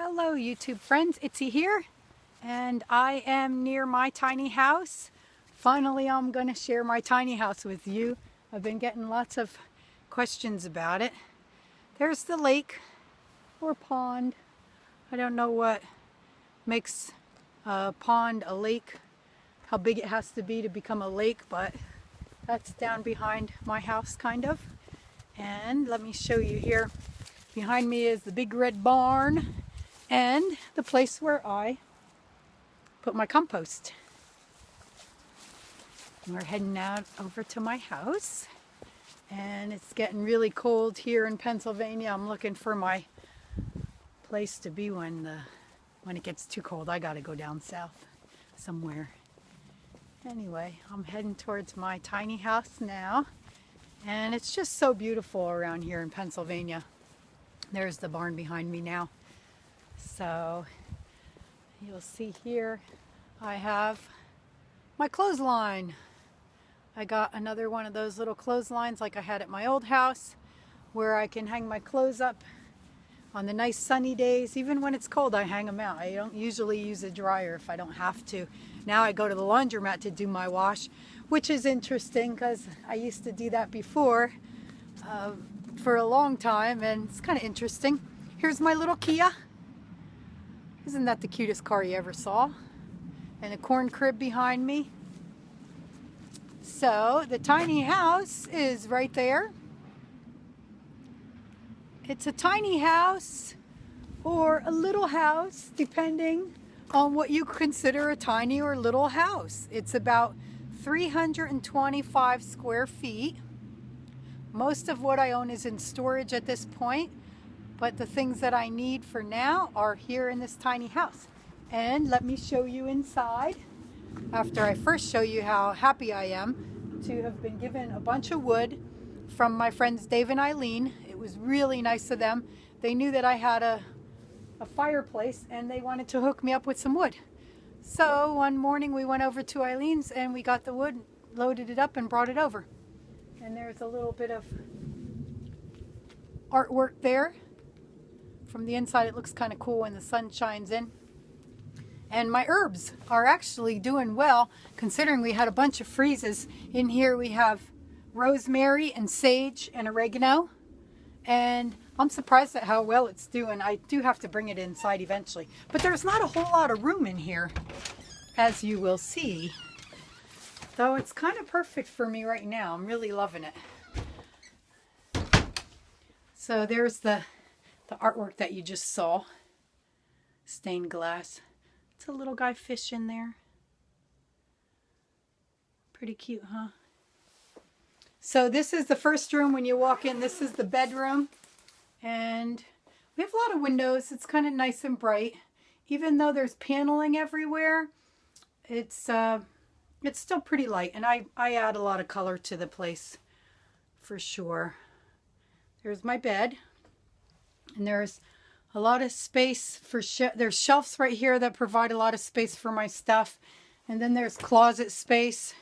Hello YouTube friends, Itsy here, and I am near my tiny house. Finally, I'm going to share my tiny house with you. I've been getting lots of questions about it. There's the lake or pond. I don't know what makes a pond a lake, how big it has to become a lake, but that's down behind my house kind of. And let me show you here. Behind me is the big red barn and the place where I put my compost. We're heading out over to my house, and it's getting really cold here in Pennsylvania. I'm looking for my place to be when it gets too cold. I gotta go down south somewhere. Anyway, I'm heading towards my tiny house now, and it's just so beautiful around here in Pennsylvania. There's the barn behind me now. So you'll see here I have my clothesline. I got another one of those little clotheslines like I had at my old house, where I can hang my clothes up on the nice sunny days. Even when it's cold, I hang them out. I don't usually use a dryer if I don't have to. Now I go to the laundromat to do my wash, which is interesting because I used to do that before for a long time, and it's kind of interesting. Here's my little Kia. Isn't that the cutest car you ever saw? And a corn crib behind me. So the tiny house is right there. It's a tiny house or a little house, depending on what you consider a tiny or little house. It's about 325 square feet. Most of what I own is in storage at this point, but the things that I need for now are here in this tiny house. And let me show you inside, after I first show you how happy I am to have been given a bunch of wood from my friends Dave and Eileen. It was really nice of them. They knew that I had a fireplace and they wanted to hook me up with some wood. So one morning we went over to Eileen's and we got the wood, loaded it up and brought it over. And there's a little bit of artwork there. From the inside it looks kind of cool when the sun shines in. And my herbs are actually doing well, considering we had a bunch of freezes. In here we have rosemary and sage and oregano. And I'm surprised at how well it's doing. I do have to bring it inside eventually. But there's not a whole lot of room in here, as you will see. Though it's kind of perfect for me right now. I'm really loving it. So there's the artwork that you just saw. Stained glass. It's a little guy fish in there. Pretty cute, huh? So this is the first room when you walk in. This is the bedroom. And we have a lot of windows. It's kind of nice and bright. Even though there's paneling everywhere, it's still pretty light. And I add a lot of color to the place for sure. There's my bed. And there's a lot of space for there's shelves right here that provide a lot of space for my stuff. And then there's closet space,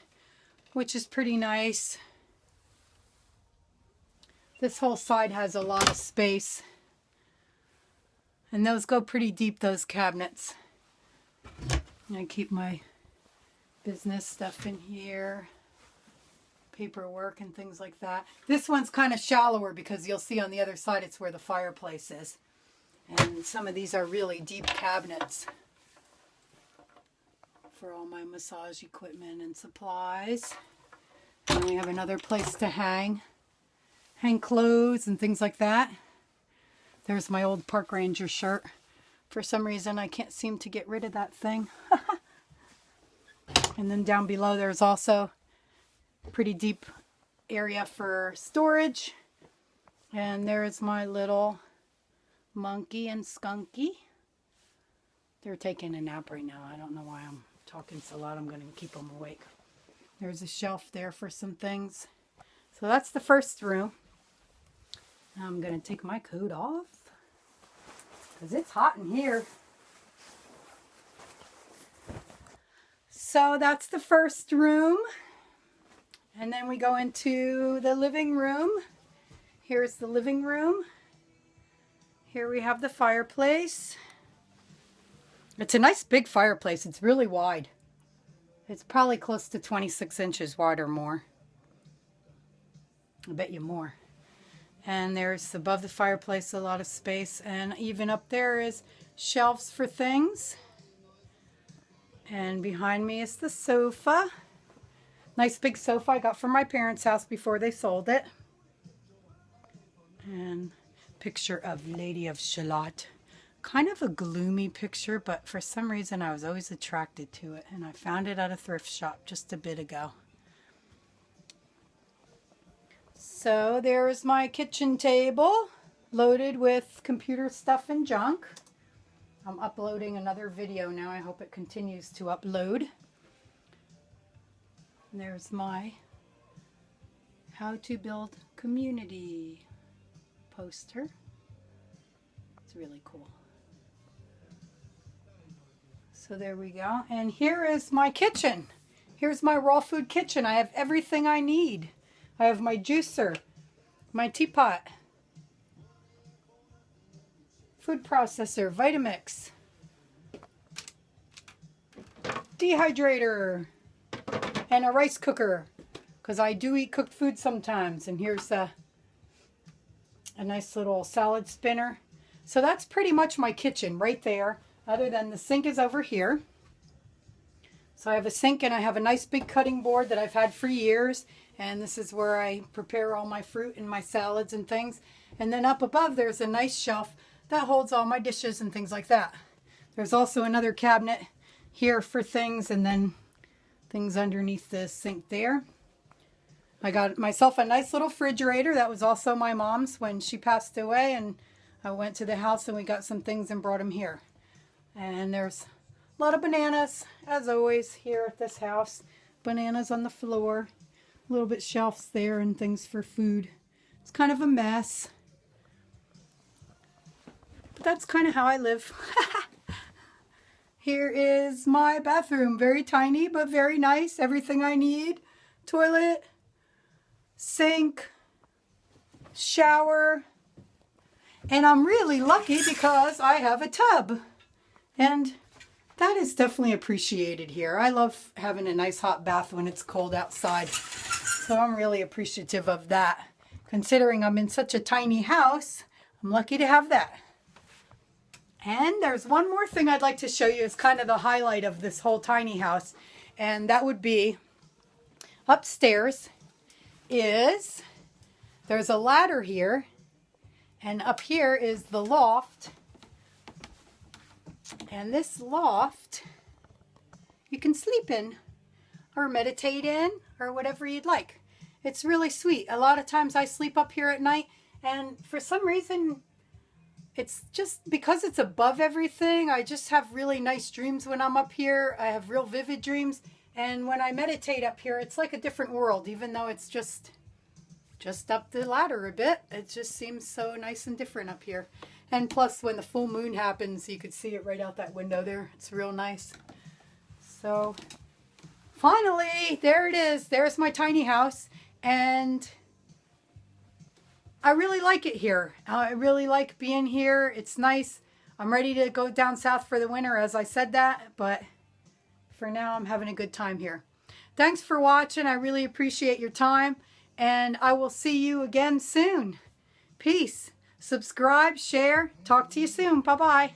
which is pretty nice. This whole side has a lot of space. And those go pretty deep, those cabinets. And I keep my business stuff in here. Paperwork and things like that. This one's kind of shallower because you'll see on the other side it's where the fireplace is. And some of these are really deep cabinets for all my massage equipment and supplies. And we have another place to hang clothes and things like that. There's my old park ranger shirt. For some reason I can't seem to get rid of that thing. And then down below there's also pretty deep area for storage. And there's my little monkey and skunky. They're taking a nap right now. I don't know why I'm talking so loud. I'm going to keep them awake. There's a shelf there for some things. So that's the first room. Now I'm going to take my coat off because it's hot in here. So that's the first room. And then we go into the living room. Here's the living room. Here we have the fireplace. It's a nice big fireplace. It's really wide. It's probably close to 26 inches wide or more. I bet you more. And there's above the fireplace a lot of space, and even up there is shelves for things. And behind me is the sofa. Nice big sofa I got from my parents' house before they sold it. And picture of Lady of Shalott. Kind of a gloomy picture, but for some reason I was always attracted to it, and I found it at a thrift shop just a bit ago. So there's my kitchen table loaded with computer stuff and junk. I'm uploading another video now. I hope it continues to upload. And there's my how to build community poster. It's really cool. So there we go. And here is my kitchen. Here's my raw food kitchen. I have everything I need. I have my juicer, my teapot, food processor, Vitamix, dehydrator, and a rice cooker, because I do eat cooked food sometimes. And here's a nice little salad spinner. So that's pretty much my kitchen right there, other than the sink is over here. So I have a sink, and I have a nice big cutting board that I've had for years, and this is where I prepare all my fruit and my salads and things. And then up above there's a nice shelf that holds all my dishes and things like that. There's also another cabinet here for things, and then things underneath the sink there. I got myself a nice little refrigerator. That was also my mom's when she passed away, and I went to the house and we got some things and brought them here. And there's a lot of bananas, as always, here at this house. Bananas on the floor. A little bit shelves there and things for food. It's kind of a mess. But that's kind of how I live. Here is my bathroom. Very tiny, but very nice. Everything I need. Toilet, sink, shower. And I'm really lucky because I have a tub. And that is definitely appreciated here. I love having a nice hot bath when it's cold outside. So I'm really appreciative of that. Considering I'm in such a tiny house, I'm lucky to have that. And there's one more thing I'd like to show you. It's kind of the highlight of this whole tiny house. And that would be upstairs is, there's a ladder here. And up here is the loft. And this loft you can sleep in or meditate in or whatever you'd like. It's really sweet. A lot of times I sleep up here at night, and for some reason it's just because it's above everything, I just have really nice dreams when I'm up here. I have real vivid dreams, and when I meditate up here it's like a different world, even though it's just up the ladder a bit. It just seems so nice and different up here. And plus, when the full moon happens, you could see it right out that window there. It's real nice. So, finally, there it is. There's my tiny house. And I really like it here. I really like being here. It's nice. I'm ready to go down south for the winter, as I said that. But for now, I'm having a good time here. Thanks for watching. I really appreciate your time. And I will see you again soon. Peace. Subscribe, share. Talk to you soon. Bye-bye.